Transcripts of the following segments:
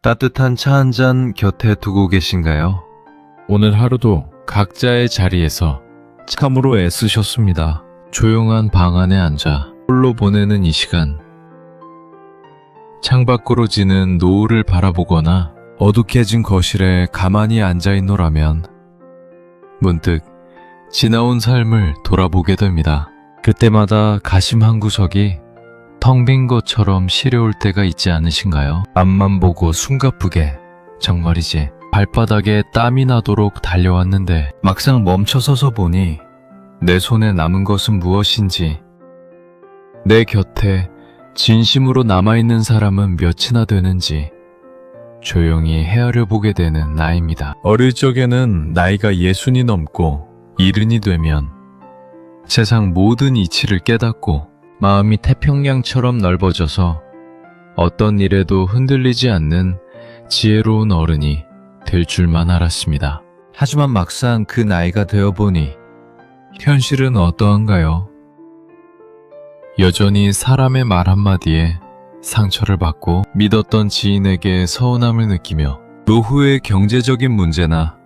따뜻한 차 한 잔 곁에 두고 계신가요? 오늘 하루도 각자의 자리에서 참으로 애쓰셨습니다. 조용한 방 안에 앉아 홀로 보내는 이 시간. 창밖으로 지는 노을을 바라보거나 어둑해진 거실에 가만히 앉아있노라면 문득 지나온 삶을 돌아보게 됩니다. 그때마다 가심 한 구석이 텅 빈 것처럼 시려울 때가 있지 않으신가요? 앞만 보고 숨가쁘게, 정말이지 발바닥에 땀이 나도록 달려왔는데 막상 멈춰서서 보니 내 손에 남은 것은 무엇인지, 내 곁에 진심으로 남아있는 사람은 몇이나 되는지 조용히 헤아려 보게 되는 나이입니다. 어릴 적에는 나이가 60이 넘고 70이 되면 세상 모든 이치를 깨닫고 마음이 태평양처럼 넓어져서 어떤 일에도 흔들리지 않는 지혜로운 어른이 될 줄만 알았습니다. 하지만 막상 그 나이가 되어보니 현실은 어떠한가요? 여전히 사람의 말 한마디에 상처를 받고 믿었던 지인에게 서운함을 느끼며 노후의 경제적인 문제나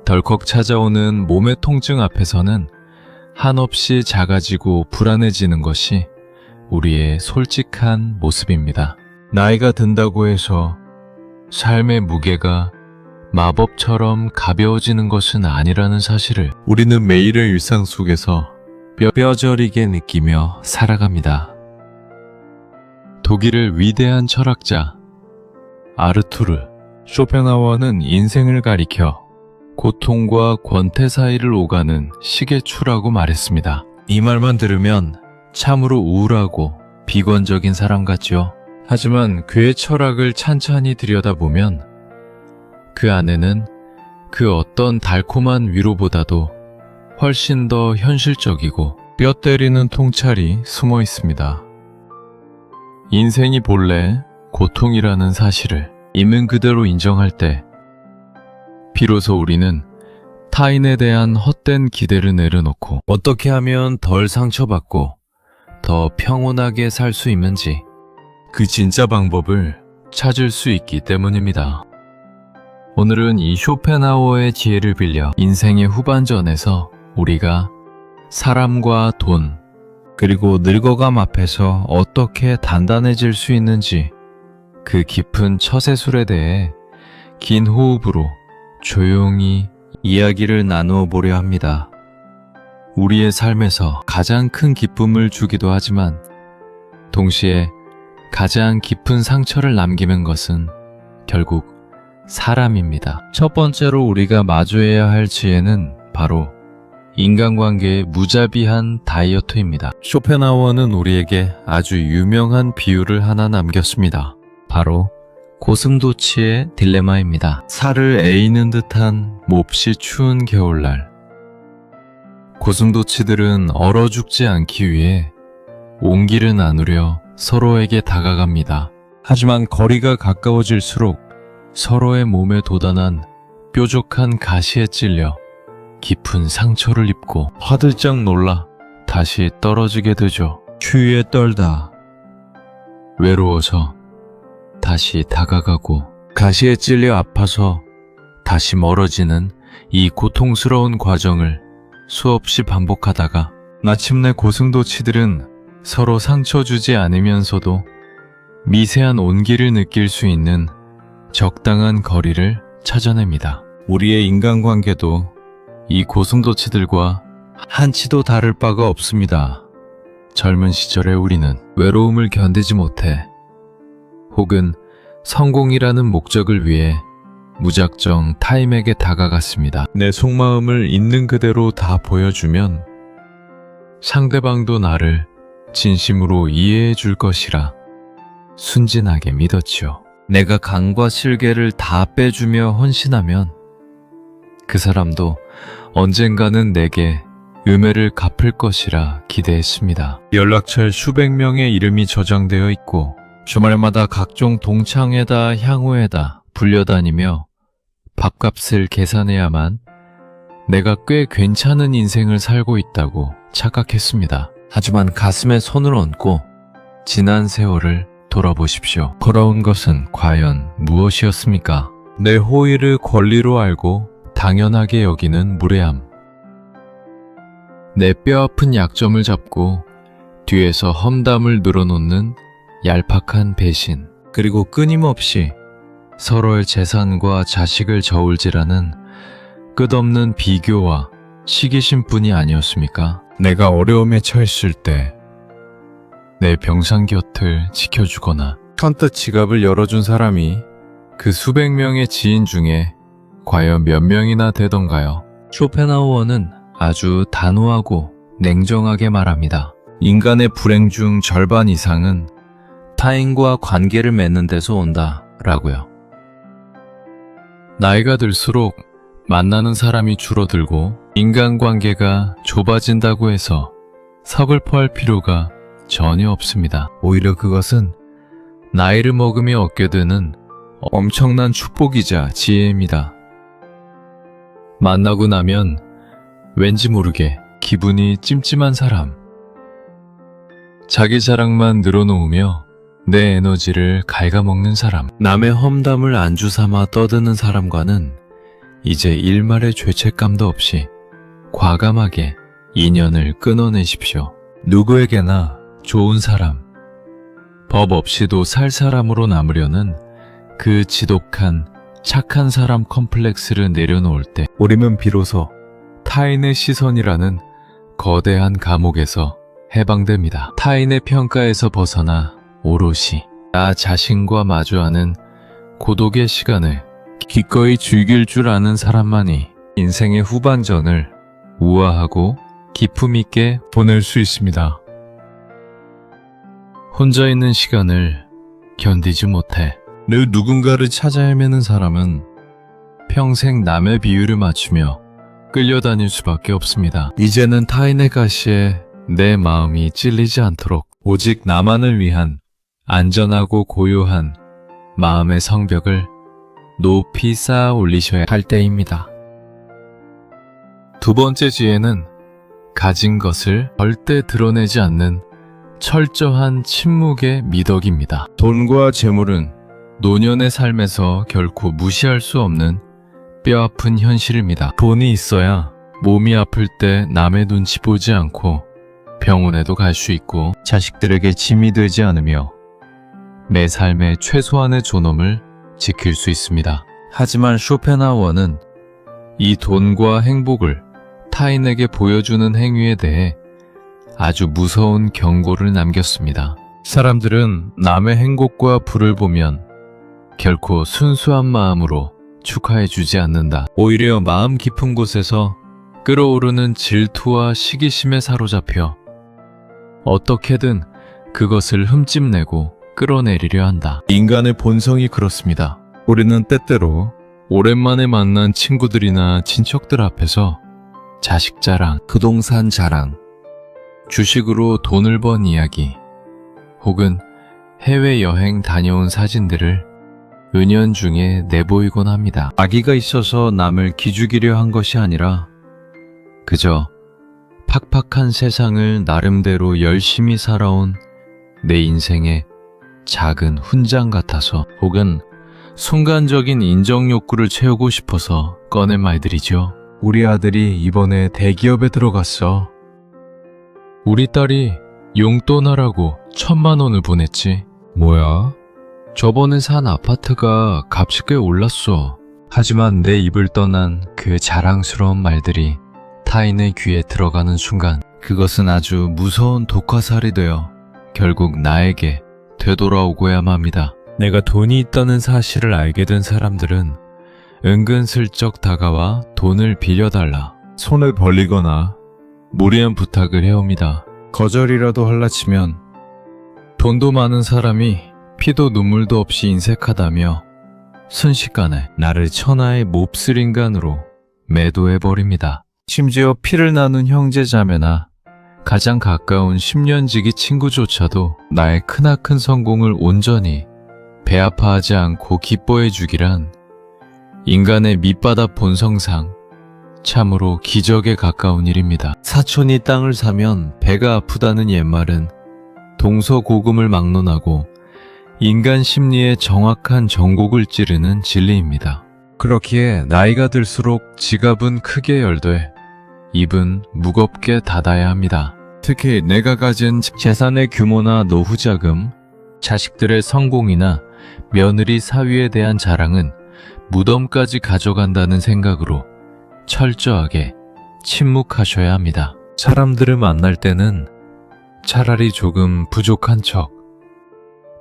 덜컥 찾아오는 몸의 통증 앞에서는 한없이 작아지고 불안해지는 것이 우리의 솔직한 모습입니다. 나이가 든다고 해서 삶의 무게가 마법처럼 가벼워지는 것은 아니라는 사실을 우리는 매일의 일상 속에서 뼈저리게 느끼며 살아갑니다. 독일의 위대한 철학자 아르투르 쇼펜하워는 인생을 가리켜 고통과 권태 사이를 오가는 시계추라고 말했습니다. 이 말만 들으면 참으로 우울하고 비관적인 사람 같죠. 하지만 그의 철학을 찬찬히 들여다보면 그 안에는 그 어떤 달콤한 위로보다도 훨씬 더 현실적이고 뼈 때리는 통찰이 숨어 있습니다. 인생이 본래 고통이라는 사실을 있는 그대로 인정할 때 비로소 우리는 타인에 대한 헛된 기대를 내려놓고 어떻게 하면 덜 상처받고 더 평온하게 살 수 있는지 그 진짜 방법을 찾을 수 있기 때문입니다. 오늘은 이 쇼펜하우어의 지혜를 빌려 인생의 후반전에서 우리가 사람과 돈, 그리고 늙어감 앞에서 어떻게 단단해질 수 있는지 그 깊은 처세술에 대해 긴 호흡으로 조용히 이야기를 나누어 보려 합니다. 우리의 삶에서 가장 큰 기쁨을 주기도 하지만 동시에 가장 깊은 상처를 남기는 것은 결국 사람입니다. 첫 번째로 우리가 마주해야 할 지혜는 바로 인간관계의 무자비한 다이어트입니다. 쇼펜하우어는 우리에게 아주 유명한 비유를 하나 남겼습니다. 바로 고슴도치의 딜레마입니다. 살을 에이는 듯한 몹시 추운 겨울날, 고슴도치들은 얼어 죽지 않기 위해 온기를 나누려 서로에게 다가갑니다. 하지만 거리가 가까워질수록 서로의 몸에 돋아난 뾰족한 가시에 찔려 깊은 상처를 입고 화들짝 놀라 다시 떨어지게 되죠. 추위에 떨다 외로워서 다시 다가가고 가시에 찔려 아파서 다시 멀어지는 이 고통스러운 과정을 수없이 반복하다가 마침내 고슴도치들은 서로 상처 주지 않으면서도 미세한 온기를 느낄 수 있는 적당한 거리를 찾아냅니다. 우리의 인간관계도 이 고슴도치들과 한치도 다를 바가 없습니다. 젊은 시절의 우리는 외로움을 견디지 못해 혹은 성공이라는 목적을 위해 무작정 타인에게 다가갔습니다. 내 속마음을 있는 그대로 다 보여주면 상대방도 나를 진심으로 이해해 줄 것이라 순진하게 믿었지요. 내가 강과 실개를 다 빼주며 헌신하면 그 사람도 언젠가는 내게 음해를 갚을 것이라 기대했습니다. 연락처에 수백 명의 이름이 저장되어 있고 주말마다 각종 동창회다 향후회다 불려다니며 밥값을 계산해야만 내가 꽤 괜찮은 인생을 살고 있다고 착각했습니다. 하지만 가슴에 손을 얹고 지난 세월을 돌아보십시오. 걸어온 것은 과연 무엇이었습니까? 내 호의를 권리로 알고 당연하게 여기는 무례함. 내 뼈아픈 약점을 잡고 뒤에서 험담을 늘어놓는 얄팍한 배신. 그리고 끊임없이 서로의 재산과 자식을 저울질하는 끝없는 비교와 시기심뿐이 아니었습니까? 내가 어려움에 처했을 때 내 병상 곁을 지켜주거나 선뜻 지갑을 열어준 사람이 그 수백 명의 지인 중에 과연 몇 명이나 되던가요? 쇼펜하우어는 아주 단호하고 냉정하게 말합니다. 인간의 불행 중 절반 이상은 타인과 관계를 맺는 데서 온다 라고요. 나이가 들수록 만나는 사람이 줄어들고 인간관계가 좁아진다고 해서 서글퍼할 필요가 전혀 없습니다. 오히려 그것은 나이를 먹으며 얻게 되는 엄청난 축복이자 지혜입니다. 만나고 나면 왠지 모르게 기분이 찜찜한 사람, 자기 자랑만 늘어놓으며 내 에너지를 갉아먹는 사람, 남의 험담을 안주 삼아 떠드는 사람과는 이제 일말의 죄책감도 없이 과감하게 인연을 끊어내십시오. 누구에게나 좋은 사람, 법 없이도 살 사람으로 남으려는 그 지독한 착한 사람 컴플렉스를 내려놓을 때 우리는 비로소 타인의 시선이라는 거대한 감옥에서 해방됩니다. 타인의 평가에서 벗어나 오롯이 나 자신과 마주하는 고독의 시간을 기꺼이 즐길 줄 아는 사람만이 인생의 후반전을 우아하고 기품 있게 보낼 수 있습니다. 혼자 있는 시간을 견디지 못해 늘 누군가를 찾아 헤매는 사람은 평생 남의 비율을 맞추며 끌려다닐 수밖에 없습니다. 이제는 타인의 가시에 내 마음이 찔리지 않도록 오직 나만을 위한 안전하고 고요한 마음의 성벽을 높이 쌓아 올리셔야 할 때입니다. 두 번째 지혜는 가진 것을 절대 드러내지 않는 철저한 침묵의 미덕입니다. 돈과 재물은 노년의 삶에서 결코 무시할 수 없는 뼈아픈 현실입니다. 돈이 있어야 몸이 아플 때 남의 눈치 보지 않고 병원에도 갈 수 있고 자식들에게 짐이 되지 않으며 내 삶의 최소한의 존엄을 지킬 수 있습니다. 하지만 쇼펜하우어는 이 돈과 행복을 타인에게 보여주는 행위에 대해 아주 무서운 경고를 남겼습니다. 사람들은 남의 행복과 부를 보면 결코 순수한 마음으로 축하해주지 않는다. 오히려 마음 깊은 곳에서 끓어오르는 질투와 시기심에 사로잡혀 어떻게든 그것을 흠집내고 끌어내리려 한다. 인간의 본성이 그렇습니다. 우리는 때때로 오랜만에 만난 친구들이나 친척들 앞에서 자식 자랑, 부동산 자랑, 주식으로 돈을 번 이야기, 혹은 해외여행 다녀온 사진들을 은연중에 내보이곤 합니다. 아기가 있어서 남을 기죽이려 한 것이 아니라 그저 팍팍한 세상을 나름대로 열심히 살아온 내 인생의 작은 훈장 같아서, 혹은 순간적인 인정 욕구를 채우고 싶어서 꺼낸 말들이죠. 우리 아들이 이번에 대기업에 들어갔어. 우리 딸이 용돈 하라고 1,000만 원을 보냈지. 뭐야? 저번에 산 아파트가 값이 꽤 올랐어. 하지만 내 입을 떠난 그 자랑스러운 말들이 타인의 귀에 들어가는 순간 그것은 아주 무서운 독화살이 되어 결국 나에게 되돌아오고야만 합니다. 내가 돈이 있다는 사실을 알게 된 사람들은 은근슬쩍 다가와 돈을 빌려달라 손을 벌리거나 무리한 부탁을 해옵니다. 거절이라도 할라치면 돈도 많은 사람이 피도 눈물도 없이 인색하다며 순식간에 나를 천하의 몹쓸 인간으로 매도해버립니다. 심지어 피를 나눈 형제자매나 가장 가까운 10년지기 친구조차도 나의 크나큰 성공을 온전히 배아파하지 않고 기뻐해 주기란 인간의 밑바닥 본성상 참으로 기적에 가까운 일입니다. 사촌이 땅을 사면 배가 아프다는 옛말은 동서고금을 막론하고 인간 심리의 정확한 전곡을 찌르는 진리입니다. 그렇기에 나이가 들수록 지갑은 크게 열되 입은 무겁게 닫아야 합니다. 특히 내가 가진 재산의 규모나 노후 자금, 자식들의 성공이나 며느리 사위에 대한 자랑은 무덤까지 가져간다는 생각으로 철저하게 침묵하셔야 합니다. 사람들을 만날 때는 차라리 조금 부족한 척,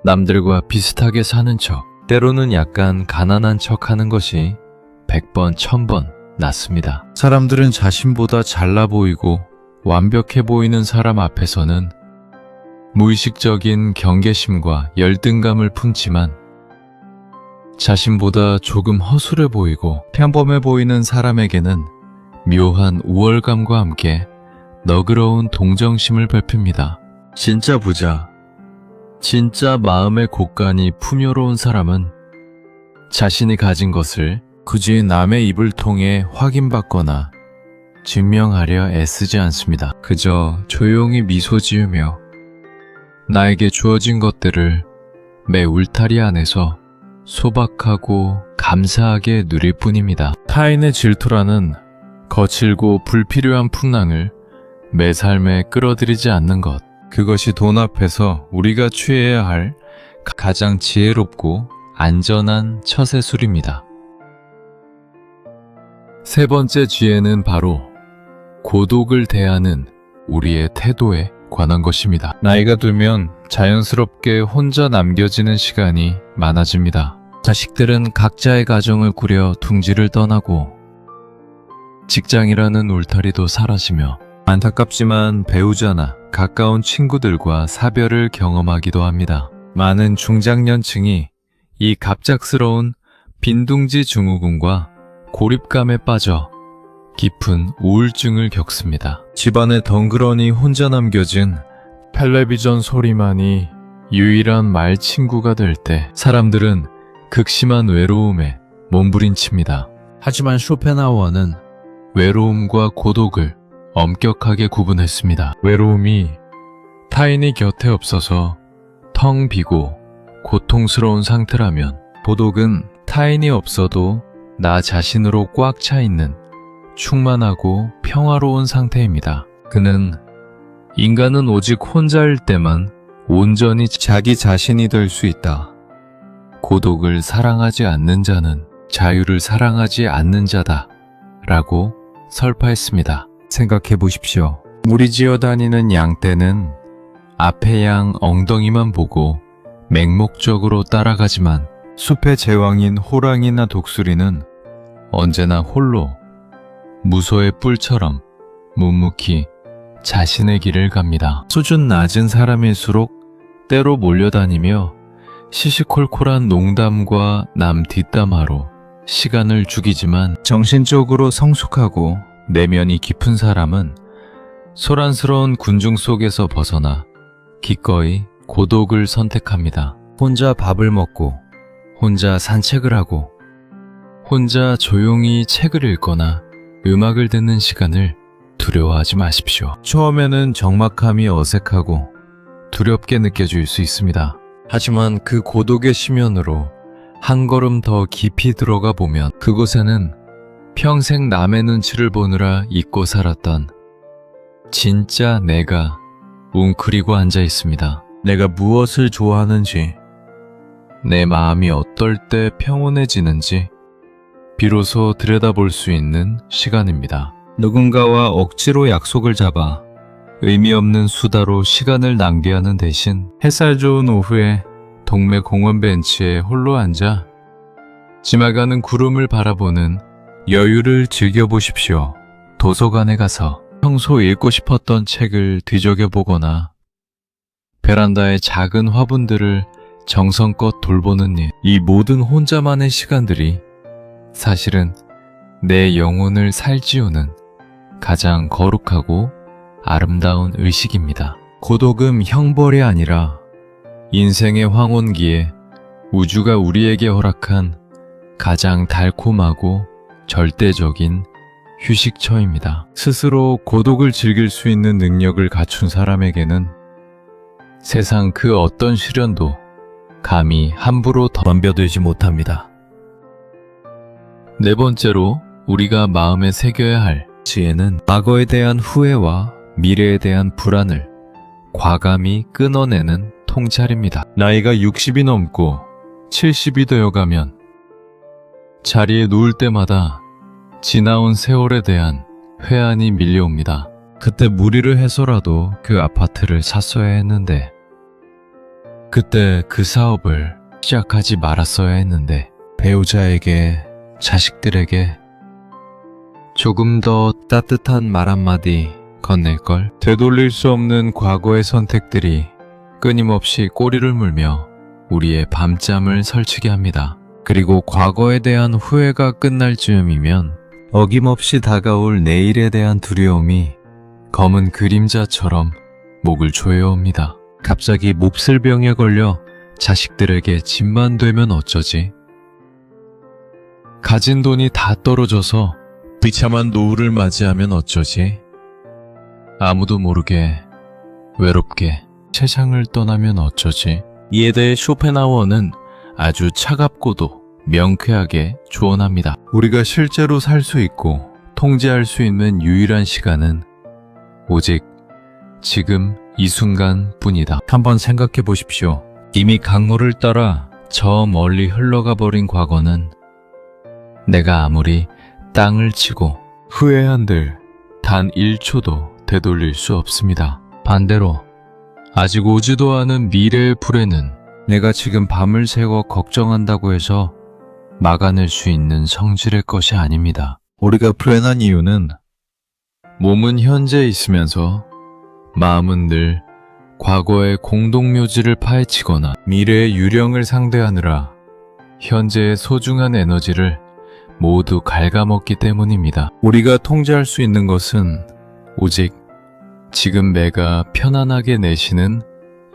남들과 비슷하게 사는 척, 때로는 약간 가난한 척 하는 것이 100번, 1000번 낫습니다. 사람들은 자신보다 잘나 보이고 완벽해 보이는 사람 앞에서는 무의식적인 경계심과 열등감을 품지만 자신보다 조금 허술해 보이고 평범해 보이는 사람에게는 묘한 우월감과 함께 너그러운 동정심을 베풉니다. 진짜 부자, 진짜 마음의 곳간이 풍요로운 사람은 자신이 가진 것을 굳이 남의 입을 통해 확인받거나 증명하려 애쓰지 않습니다. 그저 조용히 미소 지으며 나에게 주어진 것들을 매 울타리 안에서 소박하고 감사하게 누릴 뿐입니다. 타인의 질투라는 거칠고 불필요한 풍랑을 내 삶에 끌어들이지 않는 것, 그것이 돈 앞에서 우리가 취해야 할 가장 지혜롭고 안전한 처세술입니다. 세 번째 지혜는 바로 고독을 대하는 우리의 태도에 관한 것입니다. 나이가 들면 자연스럽게 혼자 남겨지는 시간이 많아집니다. 자식들은 각자의 가정을 꾸려 둥지를 떠나고 직장이라는 울타리도 사라지며 안타깝지만 배우자나 가까운 친구들과 사별을 경험하기도 합니다. 많은 중장년층이 이 갑작스러운 빈둥지 증후군과 고립감에 빠져 깊은 우울증을 겪습니다. 집안에 덩그러니 혼자 남겨진 텔레비전 소리만이 유일한 말 친구가 될 때 사람들은 극심한 외로움에 몸부림칩니다. 하지만 쇼펜하우어는 외로움과 고독을 엄격하게 구분했습니다. 외로움이 타인이 곁에 없어서 텅 비고 고통스러운 상태라면, 고독은 타인이 없어도 나 자신으로 꽉 차 있는 충만하고 평화로운 상태입니다. 그는 인간은 오직 혼자일 때만 온전히 자기 자신이 될 수 있다. 고독을 사랑하지 않는 자는 자유를 사랑하지 않는 자다. 라고 설파했습니다. 생각해 보십시오. 무리지어 다니는 양떼는 앞의 양 엉덩이만 보고 맹목적으로 따라가지만 숲의 제왕인 호랑이나 독수리는 언제나 홀로 무소의 뿔처럼 묵묵히 자신의 길을 갑니다. 수준 낮은 사람일수록 때로 몰려다니며 시시콜콜한 농담과 남 뒷담화로 시간을 죽이지만 정신적으로 성숙하고 내면이 깊은 사람은 소란스러운 군중 속에서 벗어나 기꺼이 고독을 선택합니다. 혼자 밥을 먹고, 혼자 산책을 하고, 혼자 조용히 책을 읽거나 음악을 듣는 시간을 두려워하지 마십시오. 처음에는 적막함이 어색하고 두렵게 느껴질 수 있습니다. 하지만 그 고독의 심연으로 한 걸음 더 깊이 들어가 보면 그곳에는 평생 남의 눈치를 보느라 잊고 살았던 진짜 내가 웅크리고 앉아 있습니다. 내가 무엇을 좋아하는지, 내 마음이 어떨 때 평온해지는지 비로소 들여다볼 수 있는 시간입니다. 누군가와 억지로 약속을 잡아 의미 없는 수다로 시간을 낭비하는 대신 햇살 좋은 오후에 동네 공원 벤치에 홀로 앉아 지나가는 구름을 바라보는 여유를 즐겨보십시오. 도서관에 가서 평소 읽고 싶었던 책을 뒤적여보거나 베란다의 작은 화분들을 정성껏 돌보는 일, 이 모든 혼자만의 시간들이 사실은 내 영혼을 살찌우는 가장 거룩하고 아름다운 의식입니다. 고독은 형벌이 아니라 인생의 황혼기에 우주가 우리에게 허락한 가장 달콤하고 절대적인 휴식처입니다. 스스로 고독을 즐길 수 있는 능력을 갖춘 사람에게는 세상 그 어떤 시련도 감히 함부로 덤벼들지 못합니다. 네 번째로 우리가 마음에 새겨야 할 지혜는 과거에 대한 후회와 미래에 대한 불안을 과감히 끊어내는 통찰입니다. 나이가 60이 넘고 70이 되어가면 자리에 누울 때마다 지나온 세월에 대한 회한이 밀려옵니다. 그때 무리를 해서라도 그 아파트를 샀어야 했는데, 그때 그 사업을 시작하지 말았어야 했는데, 배우자에게, 자식들에게 조금 더 따뜻한 말 한마디 건넬걸. 되돌릴 수 없는 과거의 선택들이 끊임없이 꼬리를 물며 우리의 밤잠을 설치게 합니다. 그리고 과거에 대한 후회가 끝날 즈음이면 어김없이 다가올 내일에 대한 두려움이 검은 그림자처럼 목을 조여옵니다. 갑자기 몹쓸 병에 걸려 자식들에게 집만 되면 어쩌지? 가진 돈이 다 떨어져서 비참한 노후를 맞이하면 어쩌지? 아무도 모르게 외롭게 세상을 떠나면 어쩌지? 이에 대해 쇼펜하우어는 아주 차갑고도 명쾌하게 조언합니다. 우리가 실제로 살 수 있고 통제할 수 있는 유일한 시간은 오직 지금 이 순간 뿐이다. 한번 생각해 보십시오. 이미 강물을 따라 저 멀리 흘러가 버린 과거는 내가 아무리 땅을 치고 후회한들 단 1초도 되돌릴 수 없습니다. 반대로 아직 오지도 않은 미래의 불에는 내가 지금 밤을 새워 걱정한다고 해서 막아낼 수 있는 성질의 것이 아닙니다. 우리가 불안한 이유는 몸은 현재에 있으면서 마음은 늘 과거의 공동묘지를 파헤치거나 미래의 유령을 상대하느라 현재의 소중한 에너지를 모두 갉아먹기 때문입니다. 우리가 통제할 수 있는 것은 오직 지금 내가 편안하게 내쉬는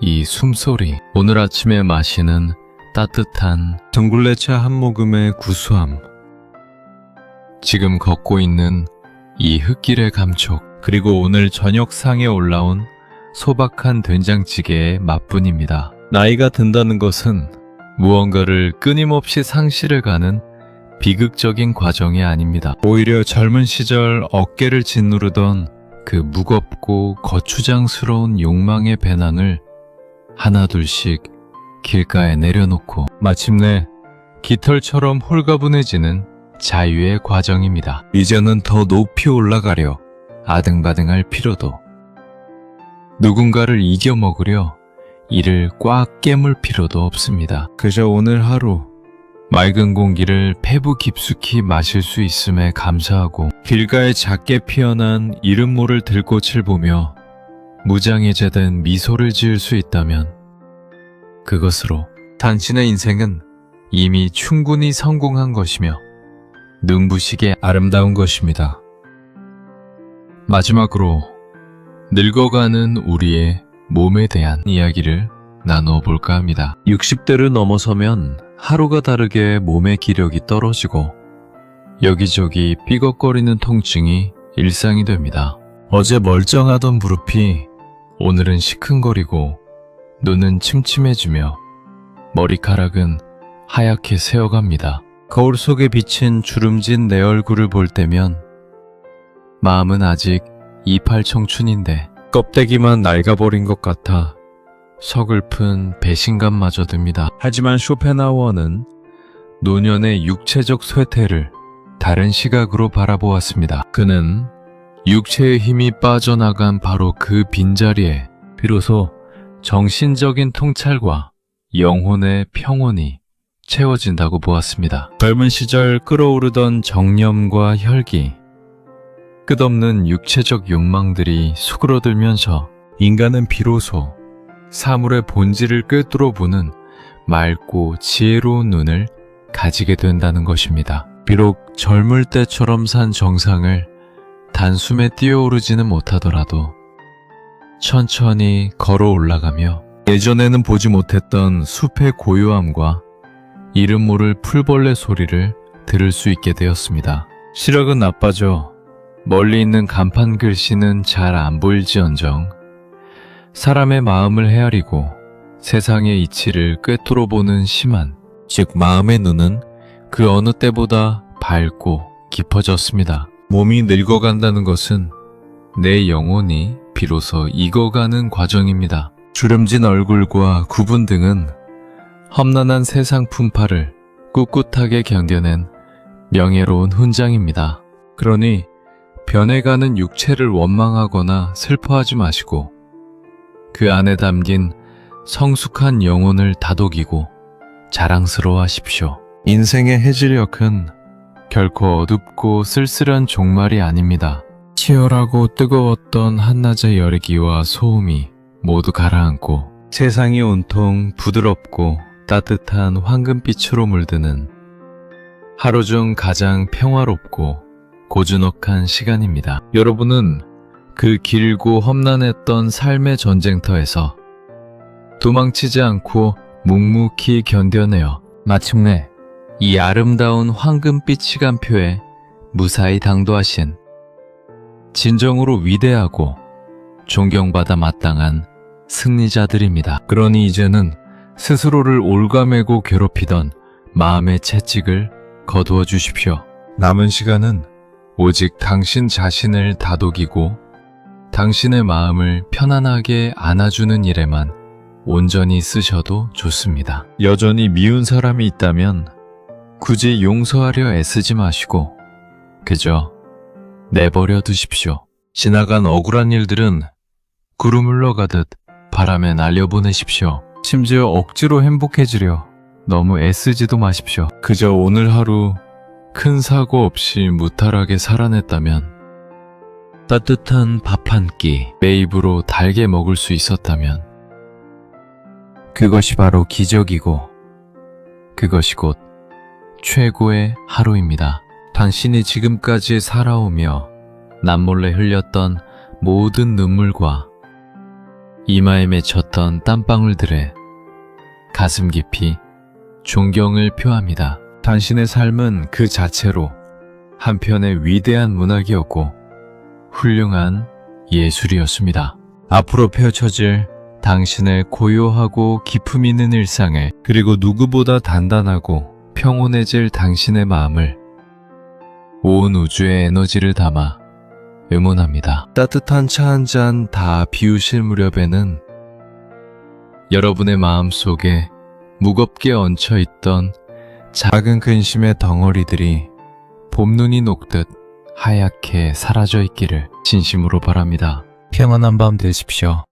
이 숨소리, 오늘 아침에 마시는 따뜻한 둥글레차 한 모금의 구수함, 지금 걷고 있는 이 흙길의 감촉, 그리고 오늘 저녁상에 올라온 소박한 된장찌개의 맛뿐입니다. 나이가 든다는 것은 무언가를 끊임없이 상실해가는 비극적인 과정이 아닙니다. 오히려 젊은 시절 어깨를 짓누르던 그 무겁고 거추장스러운 욕망의 배낭을 하나둘씩 길가에 내려놓고 마침내 깃털처럼 홀가분해지는 자유의 과정입니다. 이제는 더 높이 올라가려 아등바등할 필요도, 누군가를 이겨먹으려 이를 꽉 깨물 필요도 없습니다. 그저 오늘 하루 맑은 공기를 폐부 깊숙이 마실 수 있음에 감사하고 길가에 작게 피어난 이름 모를 들꽃을 보며 무장해제된 미소를 지을 수 있다면 그것으로 당신의 인생은 이미 충분히 성공한 것이며 눈부시게 아름다운 것입니다. 마지막으로 늙어가는 우리의 몸에 대한 이야기를 나누어 볼까 합니다. 60대를 넘어서면 하루가 다르게 몸의 기력이 떨어지고 여기저기 삐걱거리는 통증이 일상이 됩니다. 어제 멀쩡하던 무릎이 오늘은 시큰거리고 눈은 침침해지며 머리카락은 하얗게 새어갑니다. 거울 속에 비친 주름진 내 얼굴을 볼 때면 마음은 아직 이팔 청춘인데 껍데기만 낡아버린 것 같아 서글픈 배신감마저 듭니다. 하지만 쇼펜하우어는 노년의 육체적 쇠퇴를 다른 시각으로 바라보았습니다. 그는 육체의 힘이 빠져나간 바로 그 빈자리에 비로소 정신적인 통찰과 영혼의 평온이 채워진다고 보았습니다. 젊은 시절 끌어오르던 정념과 혈기, 끝없는 육체적 욕망들이 수그러들면서 인간은 비로소 사물의 본질을 꿰뚫어 보는 맑고 지혜로운 눈을 가지게 된다는 것입니다. 비록 젊을 때처럼 산 정상을 단숨에 뛰어오르지는 못하더라도 천천히 걸어 올라가며 예전에는 보지 못했던 숲의 고요함과 이름 모를 풀벌레 소리를 들을 수 있게 되었습니다. 시력은 나빠져 멀리 있는 간판 글씨는 잘 안 보일지언정 사람의 마음을 헤아리고 세상의 이치를 꿰뚫어 보는 심한, 즉 마음의 눈은 그 어느 때보다 밝고 깊어졌습니다. 몸이 늙어간다는 것은 내 영혼이 비로소 익어가는 과정입니다. 주름진 얼굴과 굽은 등은 험난한 세상 풍파를 꿋꿋하게 견뎌낸 명예로운 훈장입니다. 그러니 변해가는 육체를 원망하거나 슬퍼하지 마시고 그 안에 담긴 성숙한 영혼을 다독이고 자랑스러워하십시오. 인생의 해질녘은 결코 어둡고 쓸쓸한 종말이 아닙니다. 치열하고 뜨거웠던 한낮의 열기와 소음이 모두 가라앉고 세상이 온통 부드럽고 따뜻한 황금빛으로 물드는 하루 중 가장 평화롭고 고즈넉한 시간입니다. 여러분은 그 길고 험난했던 삶의 전쟁터에서 도망치지 않고 묵묵히 견뎌내어 마침내 이 아름다운 황금빛 시간표에 무사히 당도하신 진정으로 위대하고 존경받아 마땅한 승리자들입니다. 그러니 이제는 스스로를 올가매고 괴롭히던 마음의 채찍을 거두어 주십시오. 남은 시간은 오직 당신 자신을 다독이고 당신의 마음을 편안하게 안아주는 일에만 온전히 쓰셔도 좋습니다. 여전히 미운 사람이 있다면 굳이 용서하려 애쓰지 마시고 그저 내버려 두십시오. 지나간 억울한 일들은 구름 흘러가듯 바람에 날려보내십시오. 심지어 억지로 행복해지려 너무 애쓰지도 마십시오. 그저 오늘 하루 큰 사고 없이 무탈하게 살아냈다면, 따뜻한 밥 한 끼 내 입으로 달게 먹을 수 있었다면 그것이 바로 기적이고 그것이 곧 최고의 하루입니다. 당신이 지금까지 살아오며 남몰래 흘렸던 모든 눈물과 이마에 맺혔던 땀방울들에 가슴 깊이 존경을 표합니다. 당신의 삶은 그 자체로 한편의 위대한 문학이었고 훌륭한 예술이었습니다. 앞으로 펼쳐질 당신의 고요하고 기품 있는 일상을, 그리고 누구보다 단단하고 평온해질 당신의 마음을 온 우주의 에너지를 담아 응원합니다. 따뜻한 차 한 잔 다 비우실 무렵에는 여러분의 마음 속에 무겁게 얹혀있던 작은 근심의 덩어리들이 봄눈이 녹듯 하얗게 사라져 있기를 진심으로 바랍니다. 평안한 밤 되십시오.